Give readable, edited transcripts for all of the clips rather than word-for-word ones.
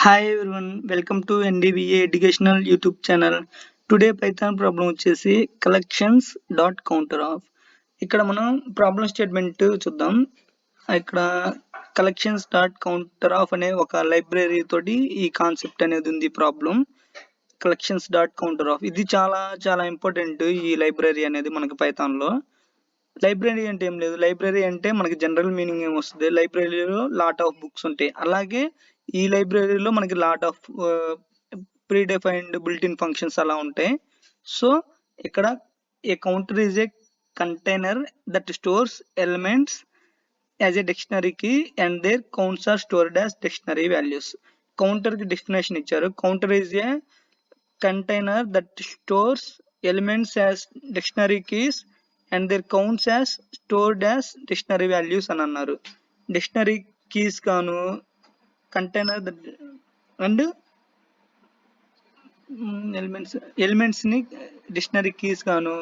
Hi everyone, welcome to NDVA educational YouTube channel. Today Python problem వచ్చేసి collections.counter of. ఇక్కడ మనం problem statement చూద్దాం. ఇక్కడ collections.counter of అనే ఒక లైబ్రరీ తోటి ఈ కాన్సెప్ట్ అనేది ఉంది ప్రాబ్లం. collections.counter of ఇది చాలా ఇంపార్టెంట్ ఈ లైబ్రరీ అనేది మనకి Python లో. లైబ్రరీ అంటే ఏం లేదు, లైబ్రరీ అంటే మనకి జనరల్ మీనింగ్ ఏమొస్తుంది, లైబ్రరీలో లాట్ ఆఫ్ బుక్స్ ఉంటాయి. అలాగే ఈ లైబ్రరీలో మనకి lot of predefined built in functions అలా ఉంటాయి. సో ఇక్కడ a counter is a container that stores elements as a dictionary key and their counts are stored as dictionary values. Counter కి definition ఇచ్చారు. Counter is a container that stores elements as dictionary keys and their counts as stored as dictionary values అని అన్నారు. Dictionary keys గాను container and elements ని dictionary keys గాను.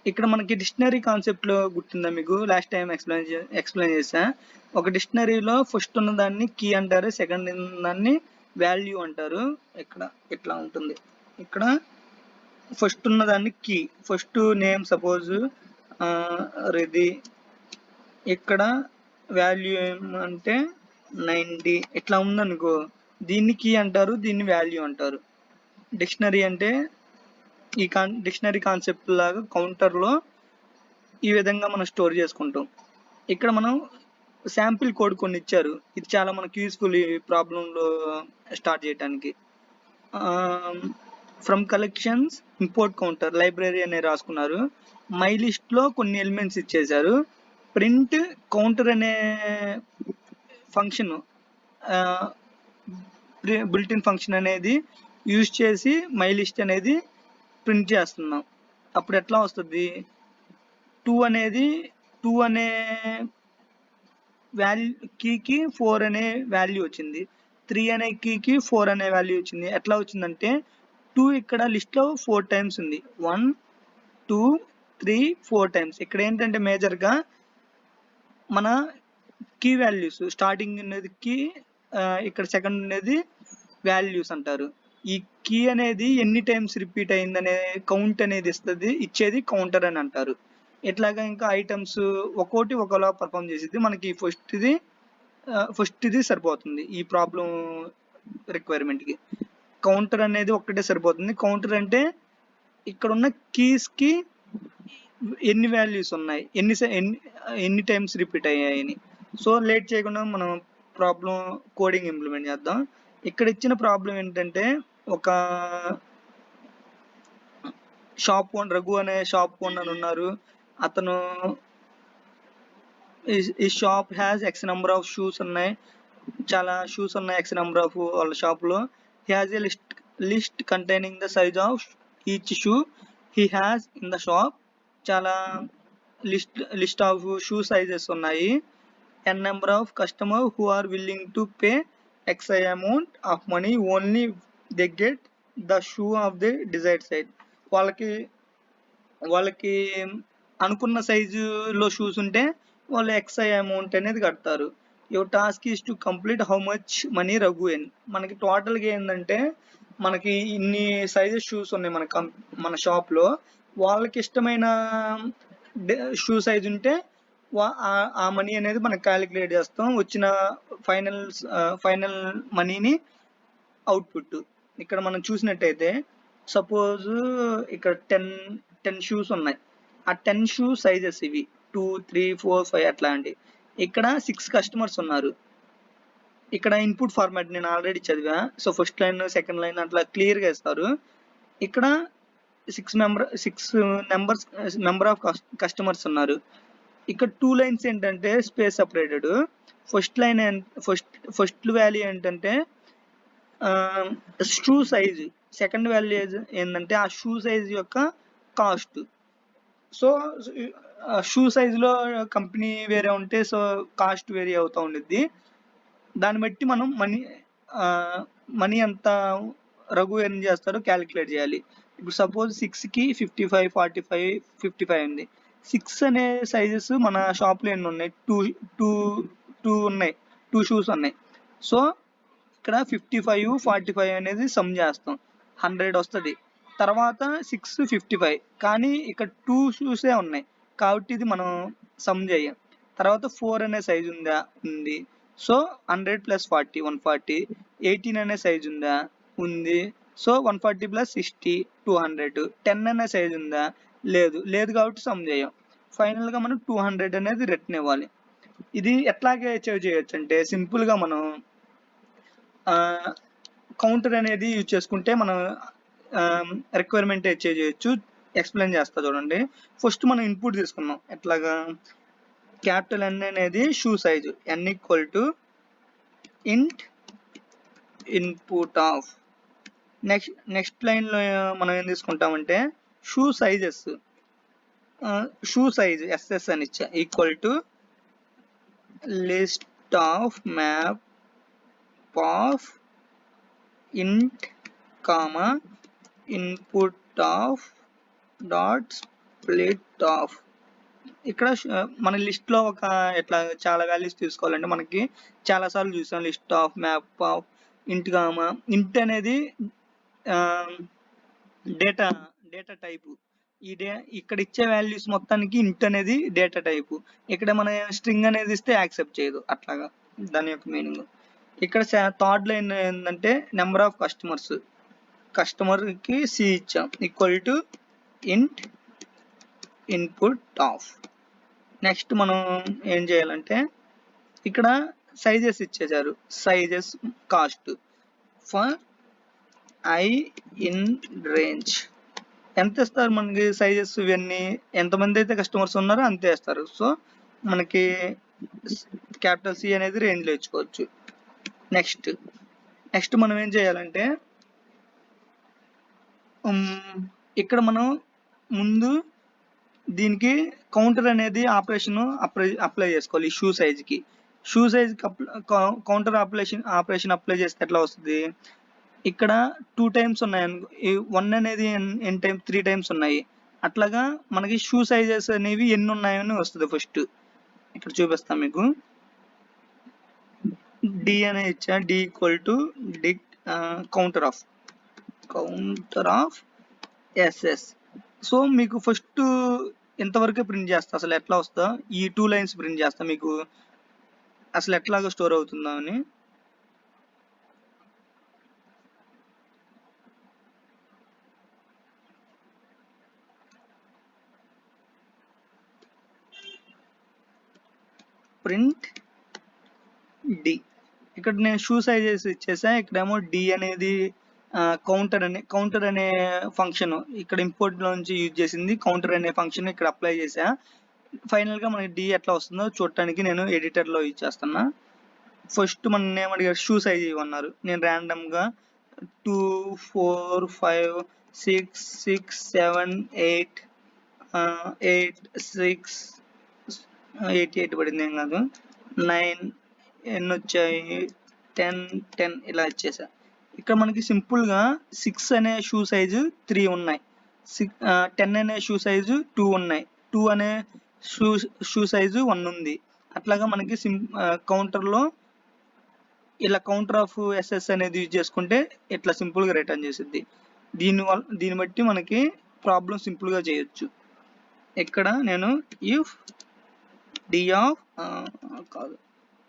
ఇక్కడ మనకి dictionary concept లో గుర్తుందా మీకు? లాస్ట్ టైం ఎక్స్ప్లెయిన్ చేసా. ఒక డిక్షనరీలో ఫస్ట్ ఉన్న దాన్ని కీ అంటారు, సెకండ్ దాన్ని వాల్యూ అంటారు. ఇక్కడ ఇట్లా ఉంటుంది. ఇక్కడ ఫస్ట్ ఉన్న దాన్ని కీ, ఫస్ట్ నేమ్ సపోజ్ రిది, ఇక్కడ వాల్యూ ఏమంటే 90 ఇట్లా ఉందనుకో, దీన్ని కీ అంటారు, దీన్ని వాల్యూ అంటారు. డిక్షనరీ అంటే ఈ డిక్షనరీ కాన్సెప్ట్ లాగా కౌంటర్లో ఈ విధంగా మనం స్టోర్ చేసుకుంటాం. ఇక్కడ మనం శాంపిల్ కోడ్ కొన్ని ఇచ్చారు. ఇది చాలా మనకు యూస్ఫుల్ ఈ ప్రాబ్లంలో స్టార్ట్ చేయడానికి. From collections import counter library అనే రాసుకున్నారు. మై లిస్ట్ లో కొన్ని ఎలిమెంట్స్ ఇచ్చేసారు. ప్రింట్ కౌంటర్ అనే ఫంక్షన్, బిల్ట్-ఇన్ ఫంక్షన్ అనేది యూజ్ చేసి మై లిస్ట్ అనేది ప్రింట్ చేస్తున్నాం. అప్పుడు ఎట్లా వస్తుంది? 2 అనే వాల్యూ కీకి 4 అనే వాల్యూ వచ్చింది, 3 అనే కీకి 4 అనే వాల్యూ వచ్చింది. ఎట్లా వచ్చిందంటే 2 ఇక్కడ లిస్ట్ లో 4 టైమ్స్ ఉంది. 1 2 3 4 టైమ్స్. ఇక్కడ ఏంటంటే మేజర్ గా మన కీ వాల్యూస్, స్టార్టింగ్ అనేది కీ, ఇక్కడ సెకండ్ అనేది వాల్యూస్ అంటారు. ఈ కీ అనేది ఎన్ని టైమ్స్ రిపీట్ అయిందనే కౌంట్ అనేది ఇచ్చేది కౌంటర్ అని అంటారు. ఇట్లాగా ఇంకా ఐటమ్స్ ఒక్కోటి ఒకలా పర్ఫామ్ చేసేది. మనకి ఫస్ట్ ఇది సరిపోతుంది ఈ ప్రాబ్లం రిక్వైర్మెంట్ కి. కౌంటర్ అనేది ఒక్కటే సరిపోతుంది. కౌంటర్ అంటే ఇక్కడ ఉన్న కీస్ కి ఎన్ని వాల్యూస్ ఉన్నాయి, ఎన్ని టైమ్స్ రిపీట్ అయ్యాయని. సో లేట్ చేయకుండా మనం ప్రాబ్లం కోడింగ్ ఇంప్లిమెంట్ చేద్దాం. ఇక్కడ ఇచ్చిన ప్రాబ్లం ఏంటంటే, ఒక షాప్ ఓనర్, రఘు అనే షాప్ ఓనర్ ఉన్నారు. అతను ఈ shop has X number of shoes ఉన్నాయి, చాలా షూస్ ఉన్నాయి ఎక్స్ నెంబర్ ఆఫ్ వాళ్ళ షాప్ లో. He has a list containing the size of each shoe he has in the shop. చాలా లిస్ట్ ఆఫ్ షూ సైజెస్ ఉన్నాయి. N number of customer who are willing to pay X amount of money only they get the shoe of the desired size. వాళ్ళకి అనుకున్న సైజులో shoes ఉంటే వాళ్ళు xi amount అనేది కడతారు. Your task is to complete how much money Raghu earn. మనకి టోటల్గా ఏంటంటే, మనకి ఇన్ని సైజెస్ షూస్ ఉన్నాయి మన షాప్లో. వాళ్ళకి ఇష్టమైన షూ సైజ్ ఉంటే ఆ మనీ అనేది మనం క్యాలిక్యులేట్ చేస్తాం. వచ్చిన ఫైనల్ మనీని అవుట్పుట్. ఇక్కడ మనం చూసినట్టయితే సపోజ్ ఇక్కడ 10 షూస్ ఉన్నాయి. ఆ 10 షూ సైజెస్ ఇవి 2 3 4 5 అట్లాంటి. ఇక్కడ 6 కస్టమర్స్ ఉన్నారు. ఇక్కడ ఇన్పుట్ ఫార్మాట్ నేను ఆల్రెడీ చదివా. So first line second line అట్లా క్లియర్ గా ఇస్తారు. ఇక్కడ 6 మెంబర్ ఆఫ్ కస్టమర్స్ ఉన్నారు. ఇక్కడ 2 లైన్స్ ఏంటంటే space separated. First line first value ఏంటంటే షూ సైజ్, సెకండ్ వాల్యూ ఏంటంటే ఆ షూ సైజ్ యొక్క కాస్ట్. సో షూ సైజ్ లో కంపెనీ వేరే ఉంటే సో కాస్ట్ వేరీ అవుతూ ఉండిద్ది. దాన్ని బట్టి మనం మనీ ఎంత రఘు ఎర్న్ చేస్తారో క్యాలిక్యులేట్ చేయాలి. ఇప్పుడు సపోజ్ 6 కి 55 45 55 ఉంది. 6 అనే సైజెస్ మన షాప్ లో ఎన్ని ఉన్నాయి? 2 ఉన్నాయి, 2 షూస్ ఉన్నాయి. సో ఇక్కడ 55 45 అనేది సమ్ చేస్తాం 100 వస్తుంది. తర్వాత 6 55 కానీ ఇక్కడ 2 షూసే ఉన్నాయి కాబట్టి ఇది మనం సమ్ చేయం. తర్వాత 4 అనే సైజు ఉంది. సో 100 + 40 140. 18 అనే సైజు ఉంది. సో 140 + 60 200. 10 అనే సైజు లేదు కాబట్టి సమ్ చేయం. ఫైనల్ గా మనం 200 అనేది రిటర్న్ ఇవ్వాలి. ఇది ఎట్లాగే అచీవ్ చేయొచ్చు అంటే సింపుల్ గా మనం కౌంటర్ అనేది యూజ్ చేసుకుంటే మనం రిక్వైర్మెంట్ అచీవ్ చేయొచ్చు. ఎక్స్ప్లెయిన్ చేస్తా చూడండి. ఫస్ట్ మనం ఇన్పుట్ తీసుకున్నాం. ఎట్లాగా క్యాపిటల్ N అనేది shoe size n = int input of next line లో మనం ఏం తీసుకుంటామంటే shoe sizes shoe size SS అని ఇచ్చా = list of map of int input of dot split of. ఇక్కడ మన లిస్ట్ లో ఒక ఇట్లా చాలా వాల్యూస్ తీసుకోవాలంటే మనకి చాలా సార్లు చూసాం. లిస్ట్ ఆఫ్ మ్యాప్ ఆఫ్ ఇంట్ అనేది డేటా టైపు. ఇక్కడ ఇచ్చే వాల్యూస్ మొత్తానికి ఇంట్ అనేది డేటా టైపు. ఇక్కడ మన స్ట్రింగ్ అనేది ఇస్తే యాక్సెప్ట్ చేయదు. అట్లాగా దాని యొక్క మీనింగ్. ఇక్కడ థర్డ్ లైన్ ఏంటంటే నెంబర్ ఆఫ్ కస్టమర్ కి C ఇచ్చాం = int input of. నెక్స్ట్ మనం ఏం చేయాలంటే ఇక్కడ సైజెస్ ఇచ్చేసారు. Sizes cost for I in range ఎంత ఇస్తారు మనకి సైజెస్ ఇవన్నీ ఎంతమంది అయితే కస్టమర్స్ ఉన్నారో అంతే ఇస్తారు. సో మనకి క్యాపిటల్ C అనేది రేంజ్ లో ఇచ్చుకోవచ్చు. నెక్స్ట్ మనం ఏం చేయాలంటే ఇక్కడ మనం ముందు దీనికి కౌంటర్ అనేది ఆపరేషన్ అప్లై చేసుకోవాలి. షూ సైజ్కి కౌంటర్ ఆపరేషన్ అప్లై చేస్తే ఎట్లా వస్తుంది? ఇక్కడ 2 టైమ్స్ ఉన్నాయి. 1 అనేది n టైమ్స్ 3 టైమ్స్ ఉన్నాయి. అట్లాగా మనకి షూ సైజెస్ అనేవి ఎన్ని ఉన్నాయని వస్తుంది. ఫస్ట్ ఇక్కడ చూపిస్తాం మీకు. D అనే ఇచ్చా D = counter of SS. So మీకు ఫస్ట్ ఎంతవరకు ప్రింట్ చేస్తా అసలు ఎట్లా వస్తా ఈ 2 లైన్స్ ప్రింట్ చేస్తా మీకు అసలు ఎట్లాగా స్టోర్ అవుతుందా అని. Print D. ఇక్కడ నేను షూ సైజెస్ ఇచ్చేసా. ఇక్కడేమో D అనేది కౌంటర్ అనే ఫంక్షన్ ఇక్కడ ఇంపోర్ట్ నుంచి యూజ్ చేసింది. కౌంటర్ అనే ఫంక్షన్ ఇక్కడ అప్లై చేసా. ఫైనల్ గా మనకి D ఎట్లా వస్తుందో చూడటానికి నేను ఎడిటర్ లో యూజ్ చేస్తున్నా. ఫస్ట్ మన ఏమడిగారు షూ సైజ్ ఇవ్వన్నారు. నేను ర్యాండమ్ గా 2 4 5 6 6 7 8 8 పడింది ఏం కాదు. 9 ఎన్ని వచ్చాయి 10 ఇలా ఇచ్చేసా. ఇక్కడ మనకి సింపుల్ గా 6 అనే షూ సైజు 3 ఉన్నాయి. 10 అనే షూ సైజు 2 ఉన్నాయి. 2 అనే షూ సైజు 1 ఉంది. అట్లాగా మనకి కౌంటర్ లో ఇలా కౌంటర్ ఆఫ్ SS అనేది యూజ్ చేసుకుంటే ఇట్లా సింపుల్ గా రిటర్న్ చేసిద్ది. దీన్ని బట్టి మనకి ప్రాబ్లం సింపుల్ గా చేయొచ్చు. ఇక్కడ నేను ఇఫ్ D ఆఫ్ కాదు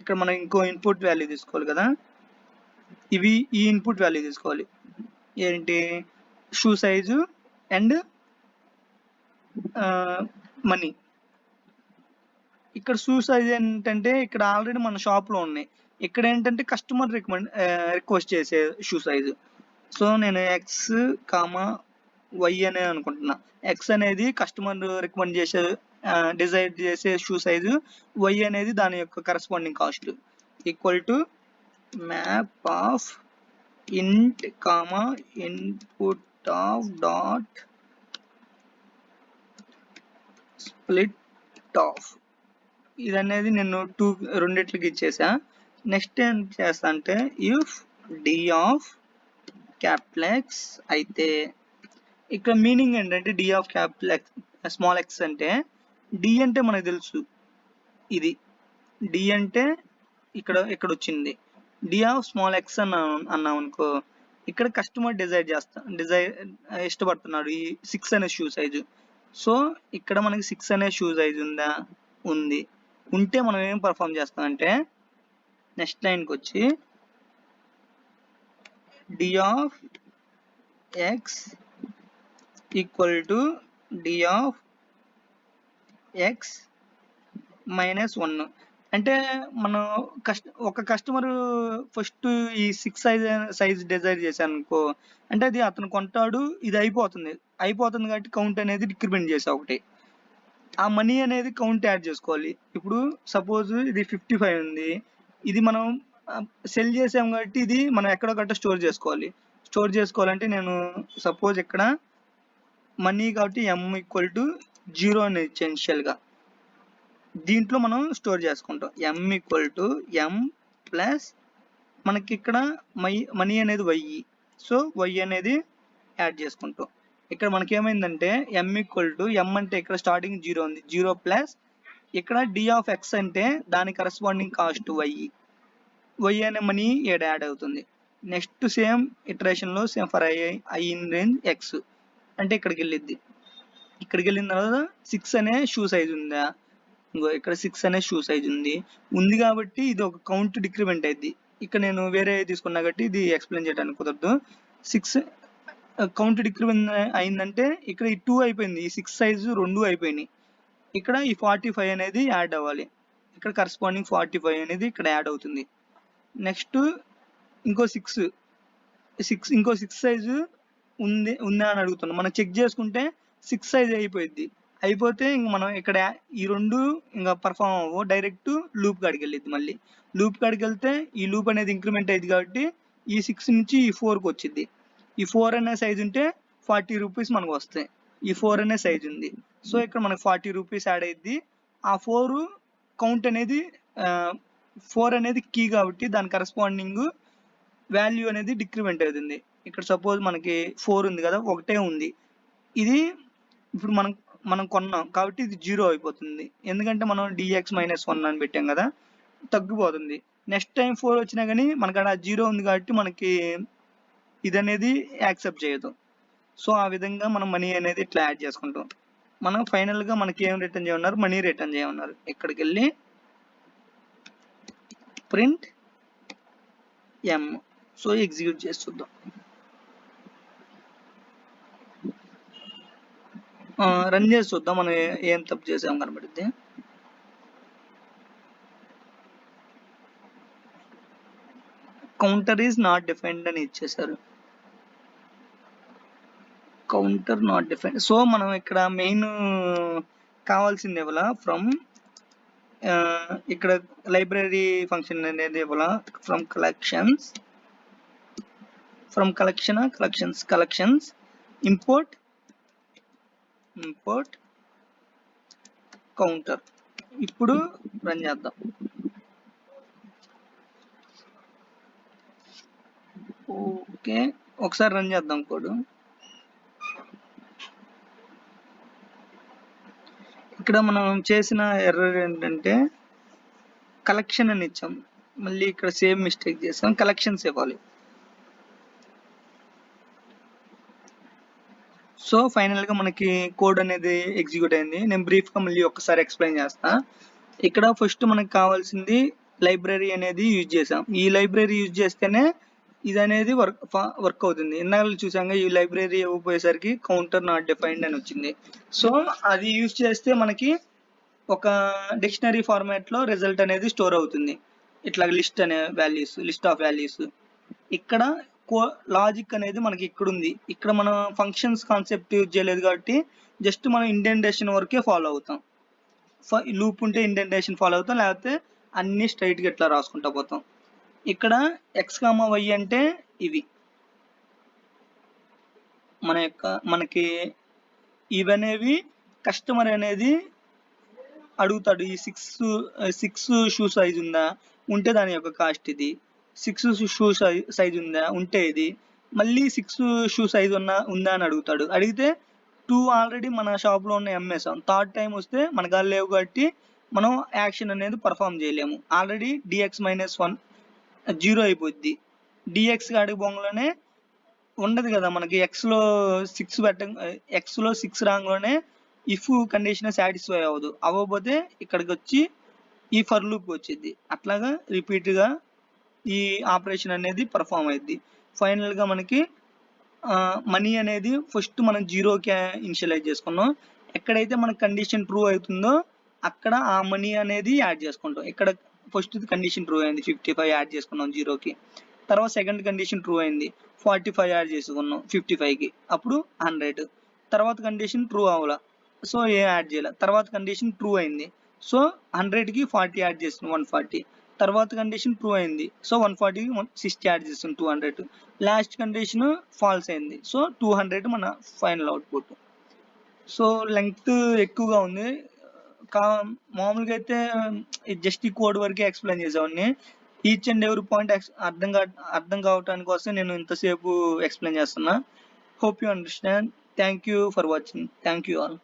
ఇక్కడ మనం ఇంకో ఇన్పుట్ వాల్యూ తీసుకోవాలి కదా. ఈ ఇన్పుట్ వాల్యూ తీసుకోవాలి. ఏంటి షూ సైజు అండ్ మనీ. ఇక్కడ షూ సైజ్ ఏంటంటే ఇక్కడ ఆల్రెడీ మన షాప్ లో ఉన్నాయి. ఇక్కడ ఏంటంటే కస్టమర్ రిక్వెస్ట్ చేసే షూ సైజు. సో నేను X, Y అనే అనుకుంటున్నా. X అనేది కస్టమర్ రికమెండ్ చేసే డిజైడ్ చేసే షూ సైజు. Y అనేది దాని యొక్క corresponding cost = map of int input of dot split of. ఇది అనేది నేను రెండిట్లకి ఇచ్చేసా. నెక్స్ట్ ఏం చేస్తా అంటే if D of capital X అయితే ఇక్కడ మీనింగ్ ఏంటంటే D of capital X small x అంటే D అంటే మనకు తెలుసు. ఇది D అంటే ఇక్కడ వచ్చింది. డి ఆఫ్ స్మాల్ ఎక్స్ అన్నాం అనుకో, ఇక్కడ కస్టమర్ ఇష్టపడుతున్నాడు ఈ 6 అనే షూ సైజు. సో ఇక్కడ మనకి 6 అనే షూ సైజు ఉందా? ఉంది. ఉంటే మనం ఏం పర్ఫామ్ చేస్తామంటే నెక్స్ట్ లైన్కి వచ్చి d of x equal to d of x minus 1. అంటే మనం ఒక కస్టమర్ ఫస్ట్ ఈ 6 సైజ్ డిజైర్ చేశాను అనుకో, అంటే అది అతను కొంటాడు, ఇది అయిపోతుంది కాబట్టి కౌంట్ అనేది డిక్రిమెంట్ చేసా ఒకటి. ఆ మనీ అనేది కౌంట్ యాడ్ చేసుకోవాలి. ఇప్పుడు సపోజ్ ఇది 55 ఉంది, ఇది మనం సెల్ చేసాం కాబట్టి ఇది మనం ఎక్కడొకట స్టోర్ చేసుకోవాలంటే నేను సపోజ్ ఇక్కడ మనీ కాబట్టి m ఈక్వల్ టు 0 అని ఇచ్చాను ఇనిషియల్గా. దీంట్లో మనం స్టోర్ చేసుకుంటాం m equal to m plus మనకి ఇక్కడ మనీ అనేది y, సో y అనేది యాడ్ చేసుకుంటాం. ఇక్కడ మనకి ఏమైందంటే m ఈక్వల్ టు m అంటే ఇక్కడ స్టార్టింగ్ 0 ఉంది, 0 ప్లస్ ఇక్కడ d ఆఫ్ x అంటే దాని కరస్పాండింగ్ కాస్ట్ y అనే మనీ యాడ్ అవుతుంది. నెక్స్ట్ సేమ్ ఇటరేషన్ లో same for i in range x అంటే ఇక్కడికి వెళ్ళిన తర్వాత 6 అనే షూ సైజ్ ఉందా? ఇంకో ఇక్కడ 6 అనే షూ సైజ్ ఉంది కాబట్టి ఇది ఒక కౌంట్ డిక్రిమెంట్ అయింది. ఇక్కడ నేను వేరే తీసుకున్నా కాబట్టి ఇది ఎక్స్ప్లెయిన్ చేయడానికి కుదరదు. 6 కౌంట్ డిక్రిమెంట్ అయిందంటే ఇక్కడ ఈ 2 అయిపోయింది, ఈ 6 సైజు 2 అయిపోయినాయి. ఇక్కడ ఈ 45 అనేది యాడ్ అవ్వాలి, ఇక్కడ కరస్పాండింగ్ 45 అనేది ఇక్కడ యాడ్ అవుతుంది. నెక్స్ట్ ఇంకో 6 సైజు ఉందా అని అడుగుతున్నాం. మనం చెక్ చేసుకుంటే 6 సైజ్ అయిపోతే ఇంక మనం ఇక్కడ ఈ 2 ఇంకా పర్ఫామ్ అవ్వవు, డైరెక్ట్ లూప్ కాడికి వెళ్ళిద్ది. మళ్ళీ లూప్ కాడికి వెళ్తే ఈ లూప్ అనేది ఇంక్రిమెంట్ అయ్యింది కాబట్టి ఈ 6 నుంచి ఈ 4కి వచ్చింది. ఈ 4 అనే సైజ్ ఉంటే 40 రూపీస్ మనకు వస్తాయి. ఈ 4 అనే సైజ్ ఉంది, సో ఇక్కడ మనకు 40 రూపీస్ యాడ్ అయ్యింది. ఆ 4 కౌంట్ అనేది 4 అనేది కీ కాబట్టి దాని కరస్పాండింగ్ వాల్యూ అనేది డిక్రిమెంట్ అవుతుంది. ఇక్కడ సపోజ్ మనకి 4 ఉంది కదా, ఒకటే ఉంది. ఇది ఇప్పుడు మనం కొన్నాం కాబట్టి ఇది 0 అయిపోతుంది, ఎందుకంటే మనం dx-1 అని పెట్టాం కదా, తగ్గిపోతుంది. నెక్స్ట్ టైం 4 వచ్చినా కానీ మనకు అక్కడ 0 ఉంది కాబట్టి మనకి ఇది అనేది యాక్సెప్ట్ చేయదు. సో ఆ విధంగా మనం మనీ అనేది ఇట్లా యాడ్ చేసుకుంటాం. మనం ఫైనల్గా మనకి ఏం రిటర్న్ చేయమన్నారు? మనీ రిటర్న్ చేయమన్నారు. ఇక్కడికి వెళ్ళి ప్రింట్ m, సో ఎగ్జిక్యూట్ చేసి చూద్దాం. రన్ చేసి చూద్దాం మనం ఏం తప్పు చేసాం కనబడుద్ది. కౌంటర్ ఈజ్ నాట్ డిఫైన్డ్ అని ఇచ్చేసారు. Counter not defined. సో మనం ఇక్కడ మెయిన్ కావాల్సింది ఇవ్వాల ఫ్రమ్ ఇక్కడ లైబ్రరీ ఫంక్షన్ అనేది ఇవ్వాల ఫ్రమ్ కలెక్షన్స్ ఇంపోర్ట్ కౌంటర్. ఇప్పుడు రన్ చేద్దాం. ఓకే, ఒకసారి రన్ చేద్దాం కోడ్. ఇక్కడ మనం చేసిన ఎర్రర్ ఏంటంటే కలెక్షన్ అని ఇచ్చాం, మళ్ళీ ఇక్కడ సేమ్ మిస్టేక్ చేసాం, కలెక్షన్స్ ఇవ్వాలి. సో ఫైనల్గా మనకి కోడ్ అనేది ఎగ్జిక్యూట్ అయింది. నేను బ్రీఫ్గా మళ్ళీ ఒకసారి ఎక్స్ప్లెయిన్ చేస్తా. ఇక్కడ ఫస్ట్ మనకు కావాల్సింది లైబ్రరీ అనేది యూజ్ చేసాం. ఈ లైబ్రరీ యూజ్ చేస్తేనే ఇది అనేది వర్క్ అవుతుంది. ఇందాక చూసాక ఈ లైబ్రరీ ఇవ్వబోయేసరికి కౌంటర్ నాట్ డిఫైన్డ్ అని వచ్చింది. సో అది యూజ్ చేస్తే మనకి ఒక డిక్షనరీ ఫార్మాట్ లో రిజల్ట్ అనేది స్టోర్ అవుతుంది. ఇట్లా లిస్ట్ ఆఫ్ వాల్యూస్. ఇక్కడ లాజిక్ అనేది మనకి ఇక్కడ ఉంది. ఇక్కడ మనం ఫంక్షన్స్ కాన్సెప్ట్ యూజ్ చేయలేదు కాబట్టి జస్ట్ మనం ఇండెంటేషన్ వరకే ఫాలో అవుతాం. లూప్ ఉంటే ఇండెంటేషన్ ఫాలో అవుతాం, లేకపోతే అన్ని స్ట్రైట్ గా ఇట్లా రాసుకుంటా పోతాం. ఇక్కడ x, y అంటే ఇవి మనకి ఇవనేవి కస్టమర్ అనేది అడుగుతాడు. ఈ 6 షూ సైజ్ ఉందా? ఉంటే దాని యొక్క కాస్ట్ ఇది. 6 షూ సైజ్ ఉందా? ఉంటే ఇది. మళ్ళీ 6 షూ సైజ్ ఉందా అని అడుగుతాడు. అడిగితే 2 ఆల్రెడీ మన షాప్లో ఉన్న అమ్మేసాం. థర్డ్ టైం వస్తే మన కాదు లేవు కాబట్టి మనం యాక్షన్ అనేది పర్ఫామ్ చేయలేము. ఆల్రెడీ dx-1 జీరో అయిపోద్ది. డిఎక్స్ కాడికి బొంగలోనే ఉండదు కదా మనకి ఎక్స్లో 6 ఎక్స్లో 6 రాంగ్లోనే ఇఫ్ కండిషన్ సాటిస్ఫై అవ్వకపోతే ఇక్కడికి వచ్చి ఈ ఫర్ లూప్ వచ్చింది. అట్లాగా రిపీట్గా ఈ ఆపరేషన్ అనేది పర్ఫామ్ అయింది. ఫైనల్గా మనకి మనీ అనేది ఫస్ట్ మనం జీరోకి ఇనిషియలైజ్ చేసుకున్నాం. ఎక్కడైతే మనకి కండిషన్ ట్రూ అవుతుందో అక్కడ ఆ మనీ అనేది యాడ్ చేసుకుంటాం. ఇక్కడ ఫస్ట్ కండిషన్ ట్రూ అయింది, 55 యాడ్ చేసుకున్నాం జీరోకి. తర్వాత సెకండ్ కండిషన్ ట్రూ అయింది, 45 యాడ్ చేసుకున్నాం 55కి, అప్పుడు 100. తర్వాత కండిషన్ ట్రూ అవ్వాల, సో ఏం యాడ్ చేయాలి. తర్వాత కండిషన్ ట్రూ అయింది, సో 100కి 40 యాడ్ చేస్తున్నాం 140. తర్వాత కండిషన్ ట్రూ అయింది, సో 140కి 60 యాడ్ చేస్తున్నాం 200. లాస్ట్ కండిషన్ ఫాల్స్ అయింది, సో 200 మన ఫైనల్ అవుట్పుట్. సో లెంగ్త్ ఎక్కువగా ఉంది. మామూలుగా అయితే జస్ట్ ఈ కోడ్ వరకే ఎక్స్ప్లెయిన్ చేసేవాడిని. ఈచ్ అండ్ ఎవరీ పాయింట్ అర్థం కావటానికి కోసం నేను ఇంతసేపు ఎక్స్ప్లెయిన్ చేస్తున్నా. Hope you understand. Thank you for watching. Thank you all.